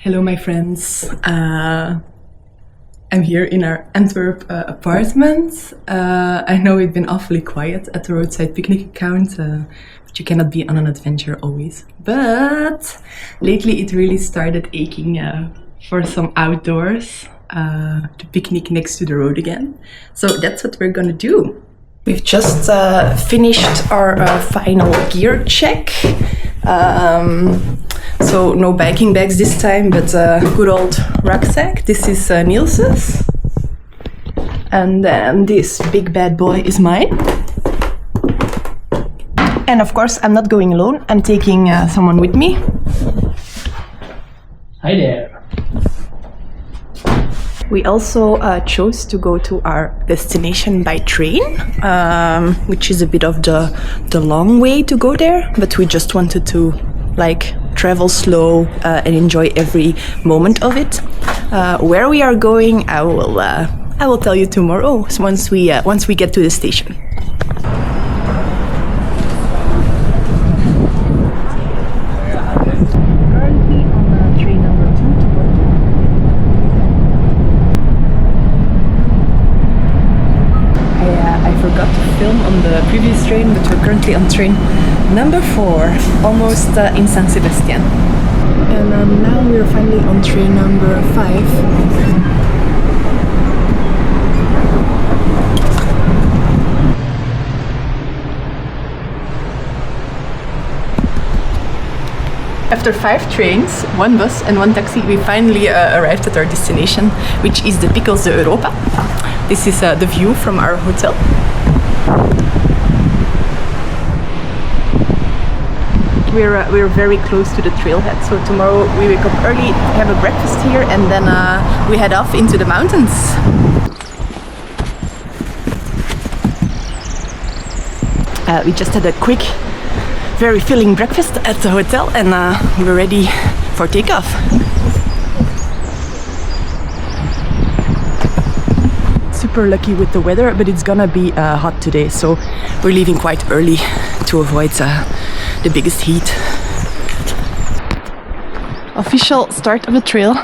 Hello, my friends. I'm here in our Antwerp apartment. I know we've been awfully quiet at the roadside picnic account, but you cannot be on an adventure always. But lately it really started aching for some outdoors, to picnic next to the road again. So that's what we're gonna do. We've just finished our final gear check. So no biking bags this time, but a good old rucksack. This is Niels's. And then this big bad boy is mine. And of course, I'm not going alone. I'm taking someone with me. Hi there. We also chose to go to our destination by train, which is a bit of the long way to go there, but we just wanted to travel slow and enjoy every moment of it. Where we are going, I will tell you tomorrow once we get to the station. Currently on train number 2 to Bordeaux. I forgot to film on the previous train, but we're currently on train number 4, almost in San Sebastian. And now we're finally on train number 5. After 5 trains, 1 bus and 1 taxi, we finally arrived at our destination, which is the Picos de Europa. This is the view from our hotel. We're very close to the trailhead, so tomorrow we wake up early, have a breakfast here, and then we head off into the mountains. We just had a quick, very filling breakfast at the hotel, and we're ready for takeoff. Super lucky with the weather, but it's gonna be hot today, so we're leaving quite early to avoid the biggest heat. Official start of the trail.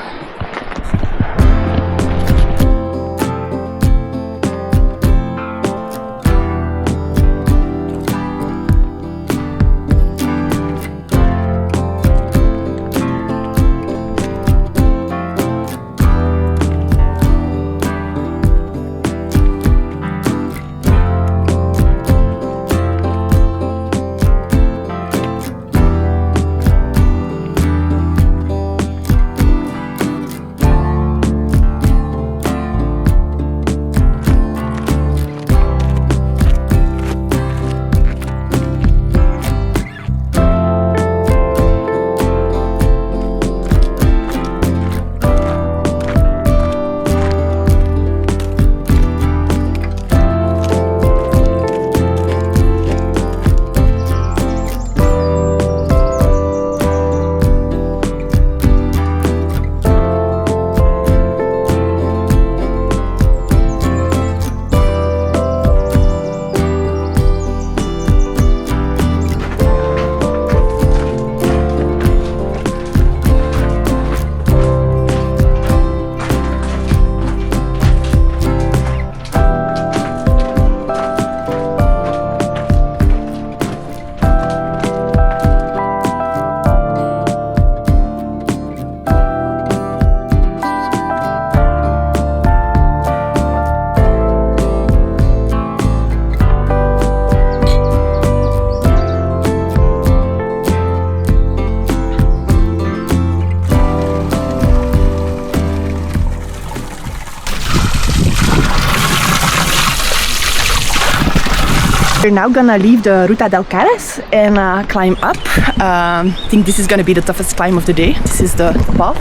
We're now gonna leave the Ruta del Calves and climb up. I think this is gonna be the toughest climb of the day. This is the path.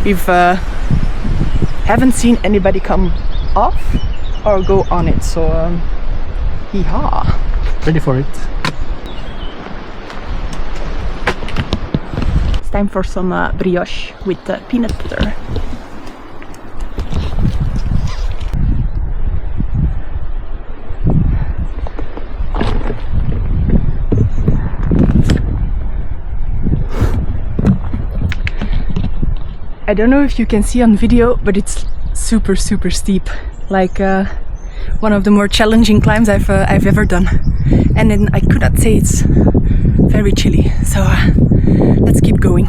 We've haven't seen anybody come off or go on it, so hee-haw. Ready for it. It's time for some brioche with peanut butter. I don't know if you can see on video, but it's super steep, like one of the more challenging climbs I've ever done. And then I could not say it's very chilly, so let's keep going.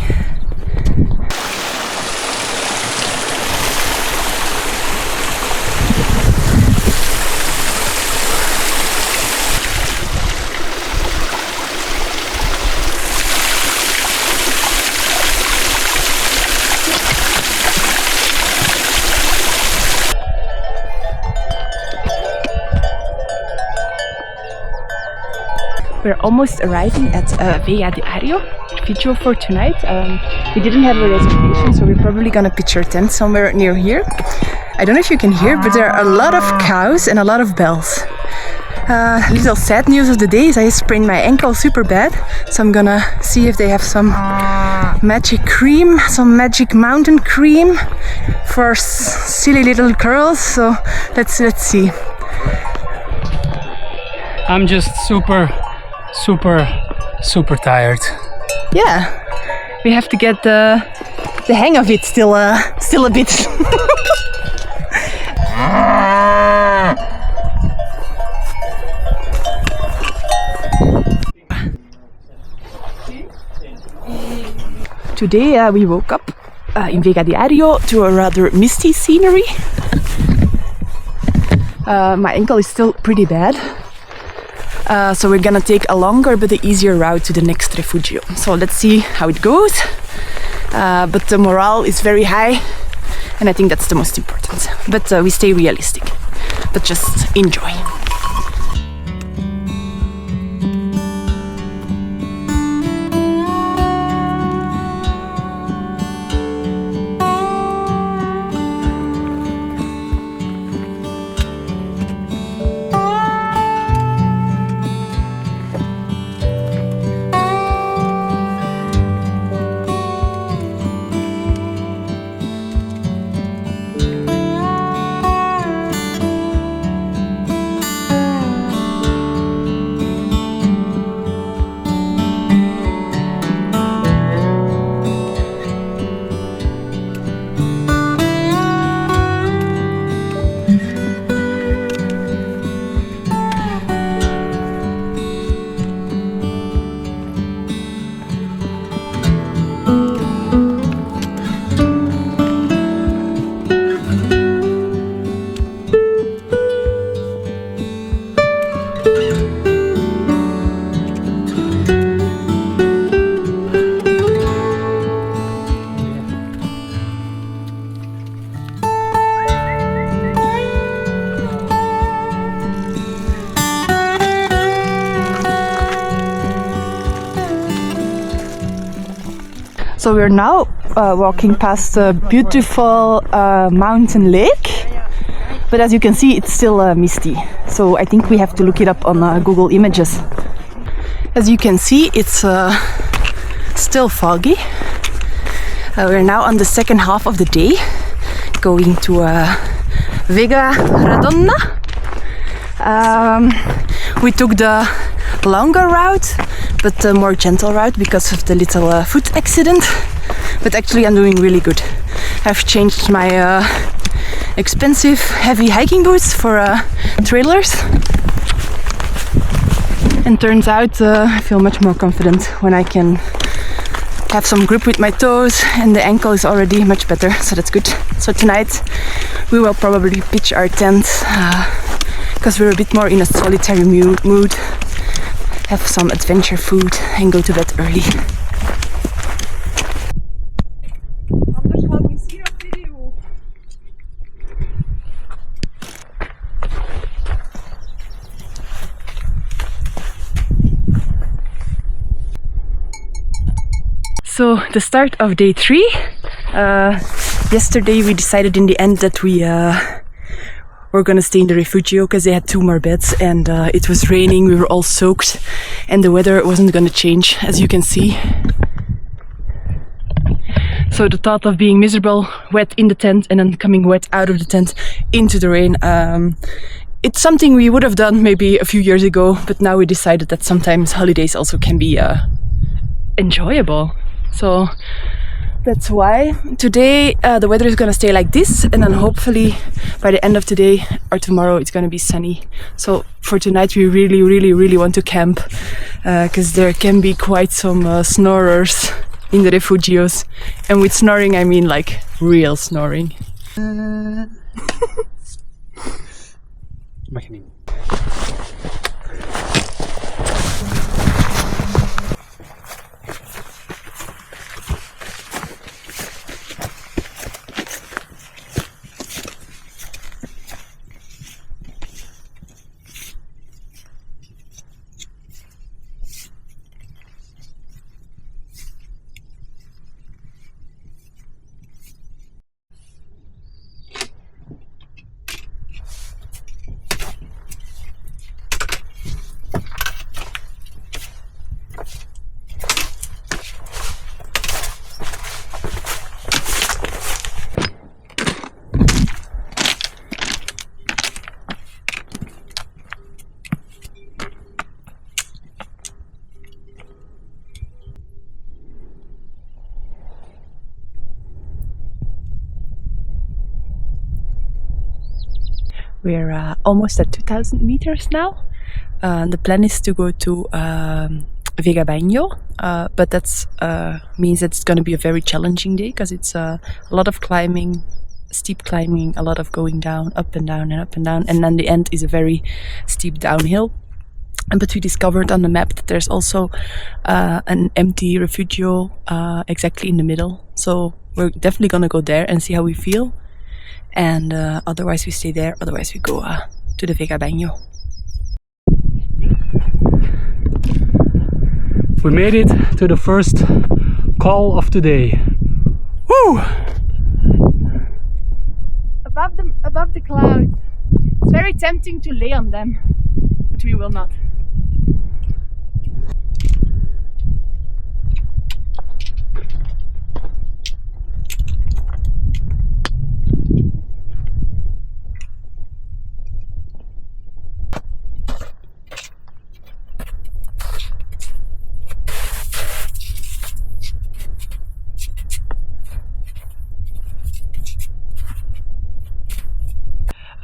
We're almost arriving at Vega de Ario, video for tonight. We didn't have a reservation, so we're probably gonna pitch our tent somewhere near here. I don't know if you can hear, but there are a lot of cows and a lot of bells. Little sad news of the day is I sprained my ankle super bad, so I'm gonna see if they have some magic cream, some magic mountain cream for silly little girls. So let's see. I'm just super tired. Yeah, we have to get the hang of it still a bit. Today we woke up in Vega de Ario to a rather misty scenery. My ankle is still pretty bad. So we're gonna take a longer but the easier route to the next refugio. So let's see how it goes. But the morale is very high, and I think that's the most important. But we stay realistic, but just enjoy. So we're now walking past a beautiful mountain lake, but as you can see it's still misty, so I think we have to look it up on Google Images. As you can see, it's still foggy. We're now on the second half of the day, going to Vega Radonna. We took the longer route, but the more gentle route because of the little foot accident. But actually I'm doing really good. I've changed my expensive heavy hiking boots for trailers, and turns out I feel much more confident when I can have some grip with my toes, and the ankle is already much better, so that's good. So tonight we will probably pitch our tent because we're a bit more in a solitary mood, have some adventure food and go to bed early. So the start of day 3. Yesterday we decided in the end that we were gonna stay in the refugio because they had 2 more beds, and it was raining, we were all soaked, and the weather wasn't gonna change, as you can see. So the thought of being miserable, wet in the tent, and then coming wet out of the tent into the rain, it's something we would have done maybe a few years ago, but now we decided that sometimes holidays also can be enjoyable. So That's why today the weather is gonna stay like this, and then hopefully by the end of today or tomorrow it's gonna be sunny. So for tonight we really want to camp, because there can be quite some snorers in the refugios, and with snoring I mean like real snoring. Mag je niet. We're almost at 2,000 meters now. The plan is to go to Vega Bagno, but that means that it's going to be a very challenging day, because it's a lot of climbing, steep climbing, a lot of going down, up and down and up and down, and then the end is a very steep downhill. But we discovered on the map that there's also an empty refugio exactly in the middle, so we're definitely going to go there and see how we feel. And otherwise we stay there, otherwise we go to the Vega Bagno. We made it to the first call of today. Woo! Above the clouds. It's very tempting to lay on them, but we will not.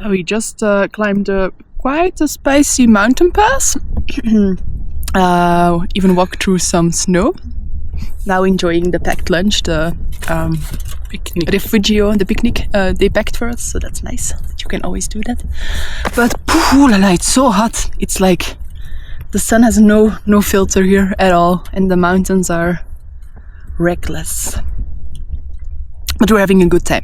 We just climbed quite a spicy mountain pass. Even walked through some snow. Now enjoying the packed lunch, the Picnic. refugio, the picnic they packed for us, so that's nice. You can always do that. But ooh la la, it's so hot. It's like the sun has no filter here at all, and the mountains are reckless. But we're having a good time.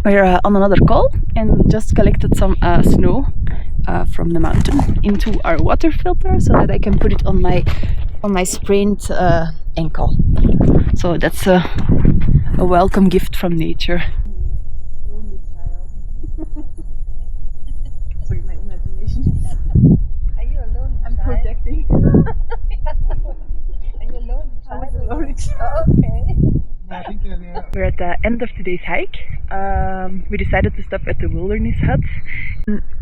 We're on another call and just collected some snow from the mountain into our water filter so that I can put it on my sprained ankle. So that's a welcome gift from nature. Sorry, my imagination. Are you alone? I'm projecting. Are you alone? Oh, okay. We're at the end of today's hike. We decided to stop at the wilderness hut.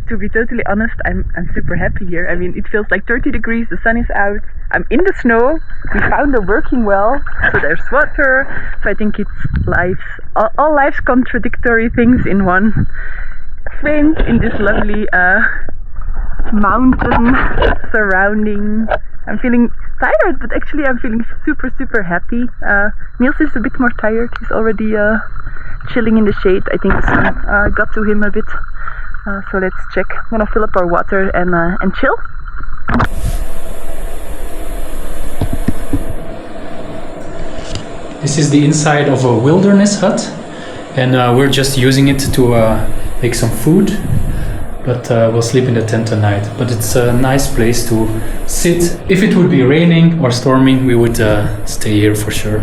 To be totally honest, I'm super happy here. I mean, it feels like 30 degrees, the sun is out, I'm in the snow, we found it working well, so there's water. So I think it's all life's contradictory things in one frame, in this lovely mountain surrounding. I'm feeling tired, but actually I'm feeling super happy. Niels is a bit more tired. He's already chilling in the shade. I think the sun got to him a bit. So let's check. I'm gonna fill up our water and chill. This is the inside of a wilderness hut, and we're just using it to make some food. But we'll sleep in the tent tonight. But it's a nice place to sit. If it would be raining or storming, we would stay here for sure.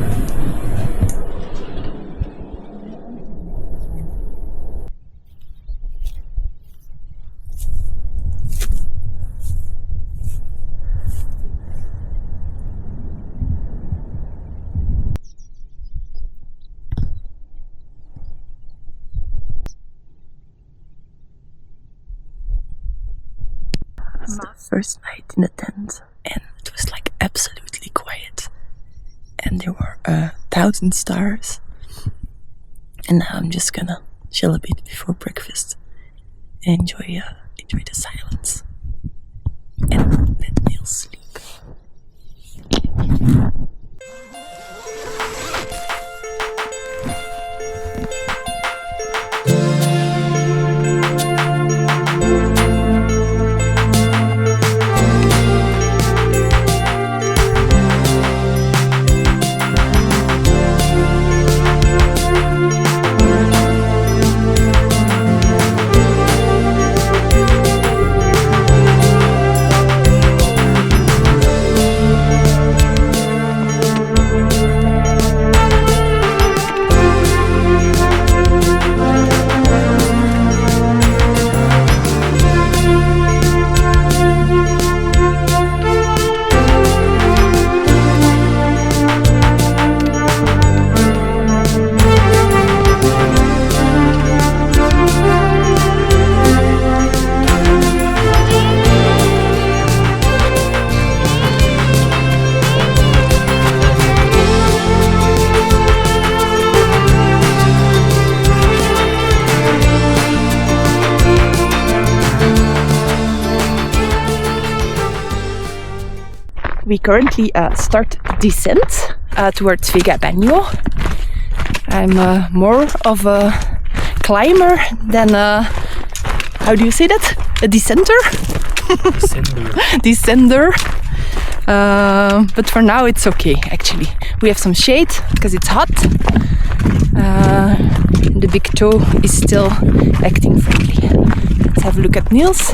was the first night in the tent, and it was like absolutely quiet. And there were 1,000 stars. And now I'm just gonna chill a bit before breakfast and enjoy the silence. And let Niels sleep. We currently start descent towards Vega Bagno. I'm more of a climber than how do you say that? A descender? Descender. But for now it's okay actually. We have some shade because it's hot. The big toe is still acting friendly. Let's have a look at Niels.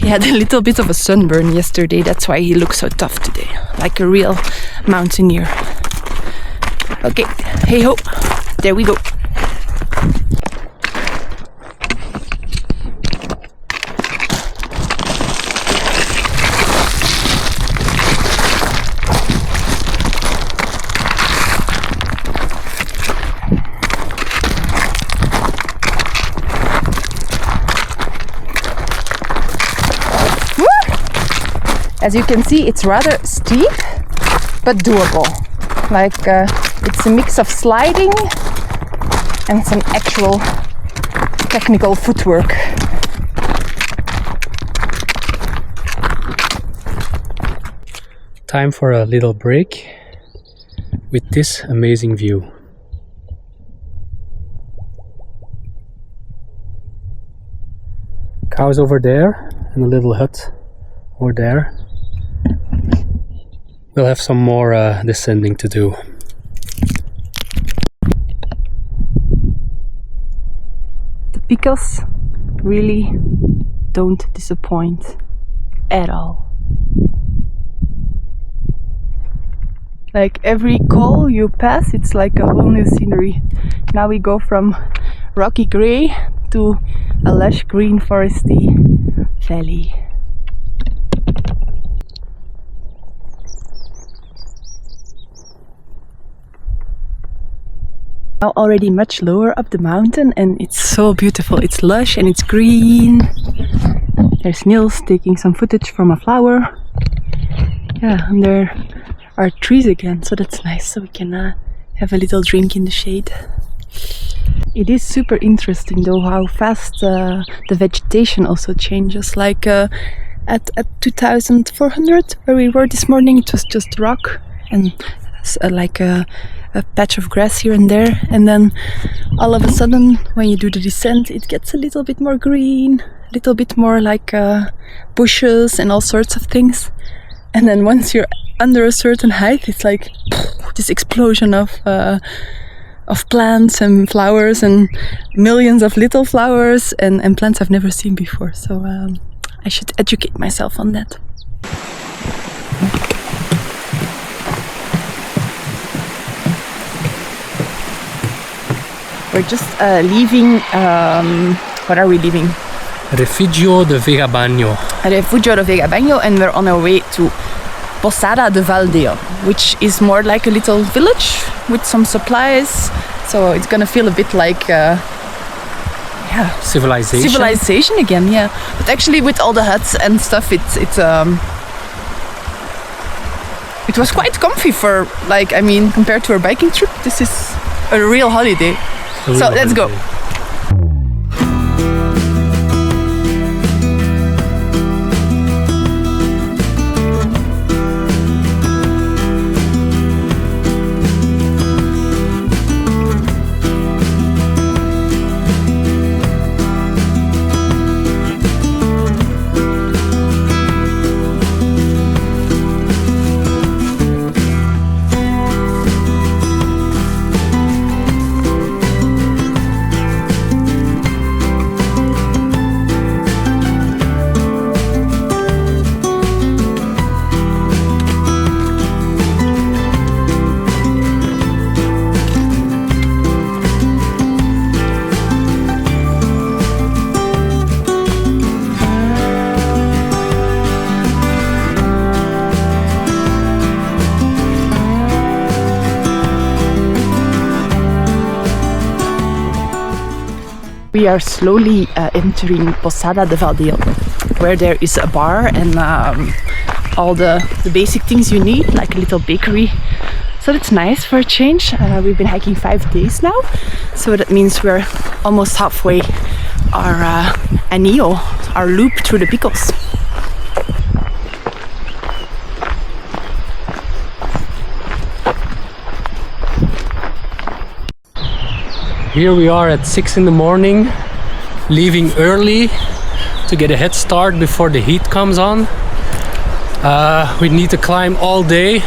He had a little bit of a sunburn yesterday, that's why he looks so tough today, like a real mountaineer. Okay, hey ho, there we go. As you can see, it's rather steep, but doable. Like it's a mix of sliding and some actual technical footwork. Time for a little break with this amazing view. Cows over there and a little hut over there. We'll have some more descending to do. The Picos really don't disappoint at all. Like every col you pass, it's like a whole new scenery. Now we go from rocky grey to a lush green foresty valley. Now already much lower up the mountain, and it's so beautiful. It's lush and it's green. There's Niels taking some footage from a flower. Yeah, and there are trees again, so that's nice. So we can have a little drink in the shade. It is super interesting though how fast the vegetation also changes. Like at 2400 where we were this morning, it was just rock and like a patch of grass here and there, and then all of a sudden when you do the descent it gets a little bit more green, a little bit more like bushes and all sorts of things, and then once you're under a certain height it's like this explosion of plants and flowers and millions of little flowers and plants I've never seen before, so I should educate myself on that. We're just leaving, what are we leaving? Refugio de Vega Bagno. Refugio de Vega Bagno, and we're on our way to Posada de Valdeo, which is more like a little village with some supplies, so it's gonna feel a bit like civilization again. Yeah, but actually with all the huts and stuff, it was quite comfy for, like, I mean, compared to our biking trip, this is a real holiday. So let's go. We are slowly entering Posada de Valdeal, where there is a bar and all the basic things you need, like a little bakery. So that's nice for a change. We've been hiking 5 days now, so that means we're almost halfway our Anillo, our loop through the Picos. Here we are at 6 in the morning, leaving early to get a head start before the heat comes on. We need to climb all day,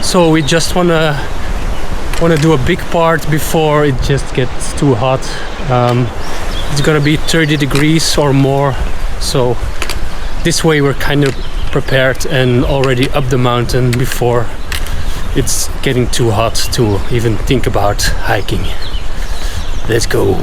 so we just wanna do a big part before it just gets too hot. It's gonna be 30 degrees or more, so this way we're kind of prepared and already up the mountain before it's getting too hot to even think about hiking. Let's go.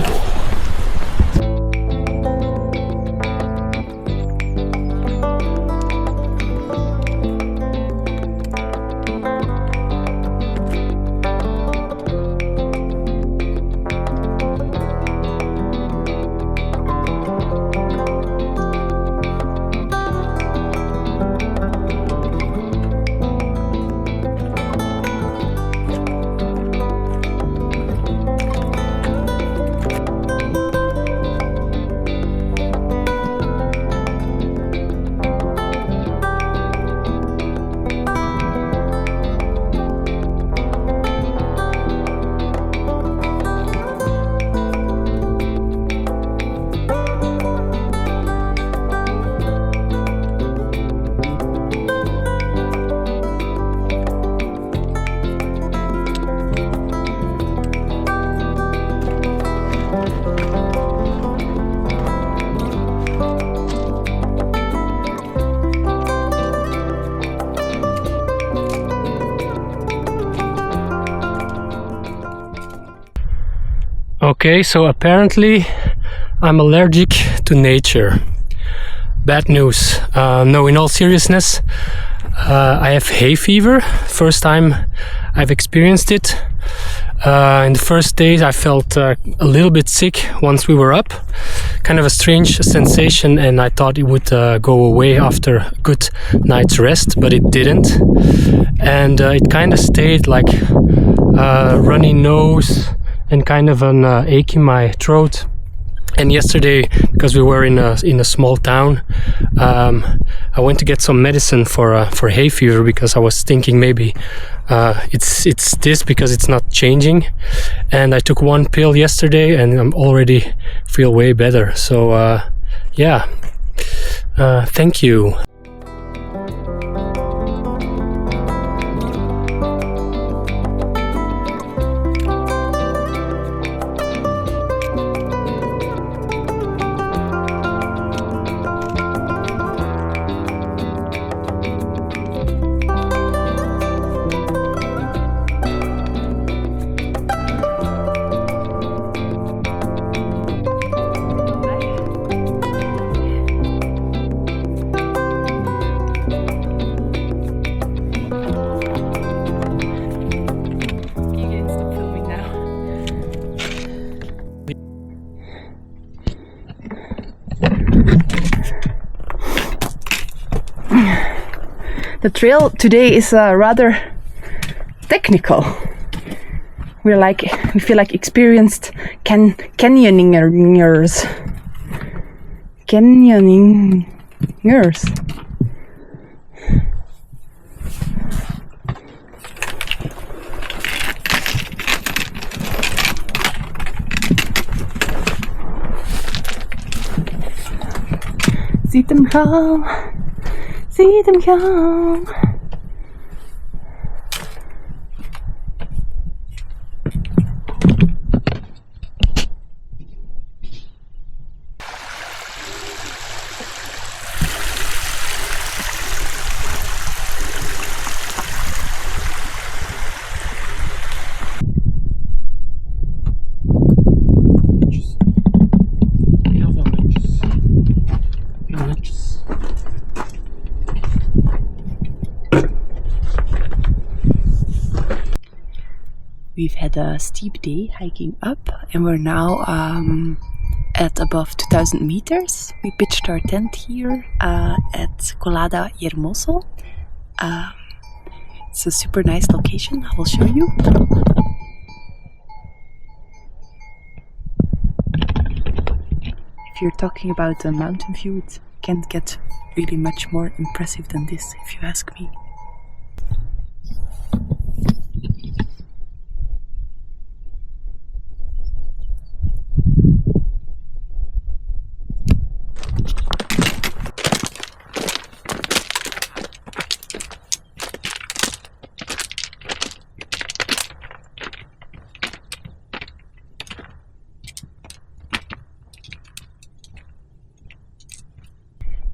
Okay, so apparently I'm allergic to nature. Bad news. No, in all seriousness, I have hay fever. First time I've experienced it. In the first days I felt a little bit sick once we were up. Kind of a strange sensation, and I thought it would go away after a good night's rest, but it didn't. And it kind of stayed like runny nose and kind of an ache in my throat. And yesterday, because we were in a small town, I went to get some medicine for hay fever, because I was thinking maybe it's this because it's not changing. And I took one pill yesterday, and I'm already feel way better. So yeah, thank you. The trail today is rather technical. We feel like experienced canyoningers. Ziet hem gaan, ziet hem gaan. We've had a steep day hiking up, and we're now at above 2,000 meters. We pitched our tent here at Colada Hermoso. It's a super nice location. I will show you. If you're talking about a mountain view, it can't get really much more impressive than this, if you ask me.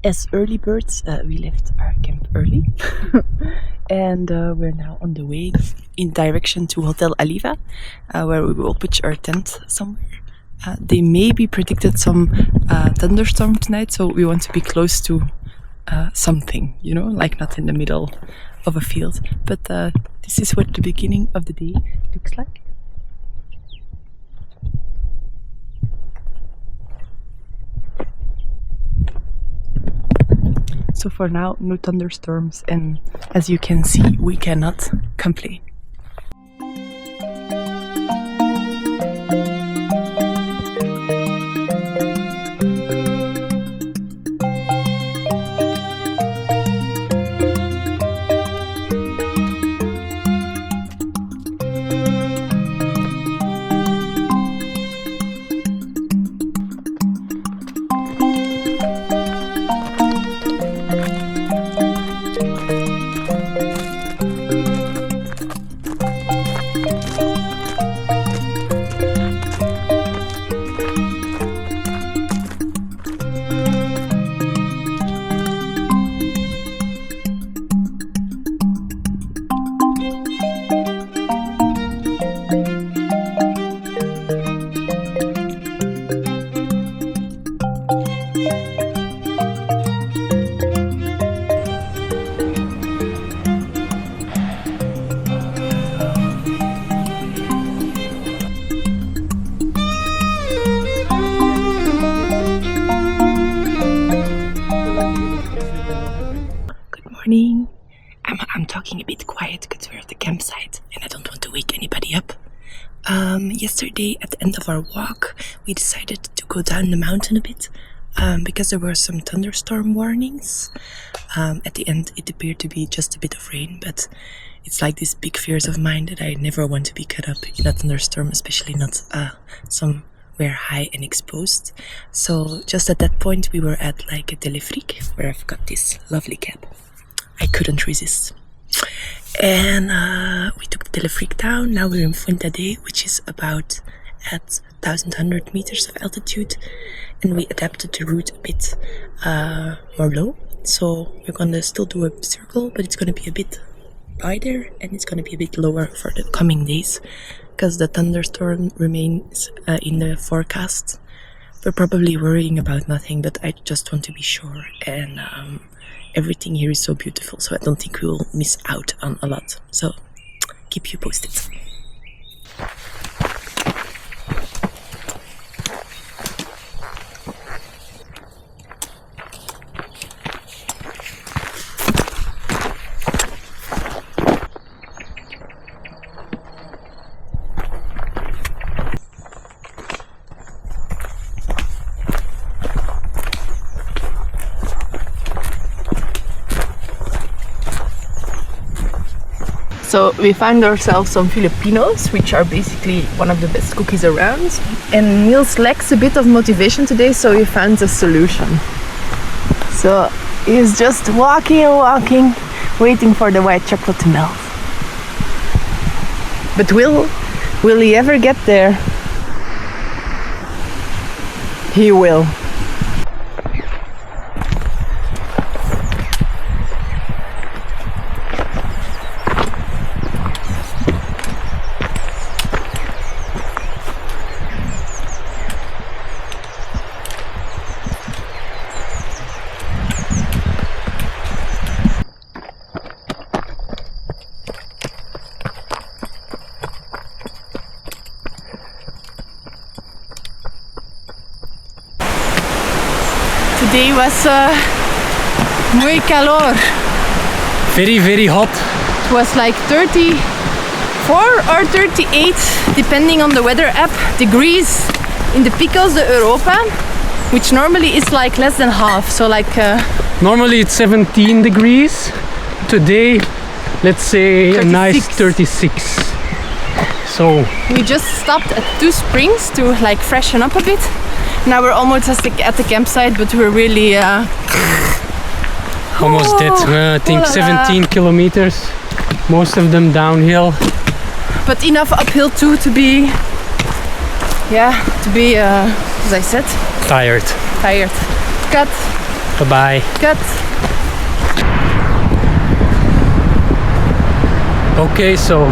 As early birds, we left our camp early and we're now on the way in direction to Hotel Aliva, where we will pitch our tent somewhere. They may be predicted some thunderstorm tonight, so we want to be close to something, you know, like not in the middle of a field. But this is what the beginning of the day looks like. So for now, no thunderstorms, and as you can see, we cannot complain. I'm talking a bit quiet because we're at the campsite and I don't want to wake anybody up. Yesterday at the end of our walk we decided to go down the mountain a bit because there were some thunderstorm warnings. At the end it appeared to be just a bit of rain, but it's like these big fears of mine that I never want to be caught up in a thunderstorm, especially not somewhere high and exposed. So just at that point we were at like a telefric where I've got this lovely cap. I couldn't resist. And we took the telefric down. Now we're in Fuente de, which is about at 1,100 meters of altitude, and we adapted the route a bit more low. So we're gonna still do a circle, but it's gonna be a bit wider and it's gonna be a bit lower for the coming days because the thunderstorm remains in the forecast. We're probably worrying about nothing, but I just want to be sure, and everything here is so beautiful, so I don't think we will miss out on a lot. So keep you posted. So we found ourselves some Filipinos, which are basically one of the best cookies around. And Niels lacks a bit of motivation today, so we found a solution. So he's just walking and walking, waiting for the white chocolate to melt. But will he ever get there? He will. Today was muy calor. Very, very hot. It was like 34 or 38, depending on the weather app, degrees in the Picos de Europa, which normally is like less than half. So like Normally it's 17 degrees. Today, let's say 36. a nice 36. So we just stopped at 2 springs to like freshen up a bit. Now we're almost at the campsite, but we're really almost dead. I think 17 kilometers, most of them downhill. But enough uphill too to be, as I said, Tired. Cut. Bye-bye. Cut. Okay, so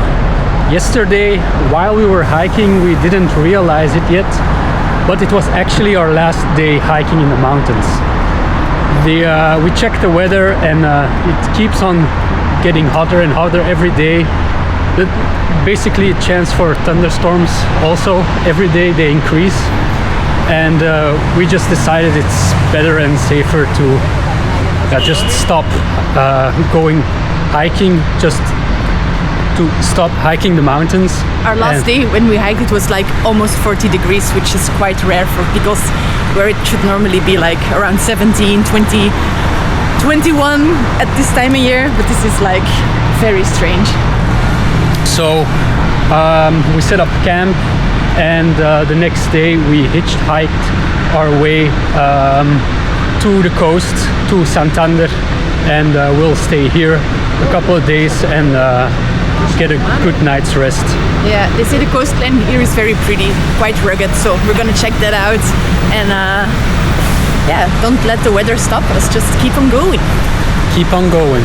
yesterday while we were hiking we didn't realize it yet, but it was actually our last day hiking in the mountains. We checked the weather and it keeps on getting hotter and hotter every day. Basically a chance for thunderstorms also. Every day they increase, and we just decided it's better and safer to just stop going hiking, just to stop hiking the mountains. Our last day when we hiked it was like almost 40 degrees, which is quite rare for Picos, where it should normally be like around 17, 20, 21 at this time of year, but this is like very strange. So we set up camp, and the next day we hiked our way to the coast, to Santander, and we'll stay here a couple of days and get a good night's rest. Yeah, they say the coastline here is very pretty, quite rugged, so we're gonna check that out and don't let the weather stop us, just keep on going. Keep on going.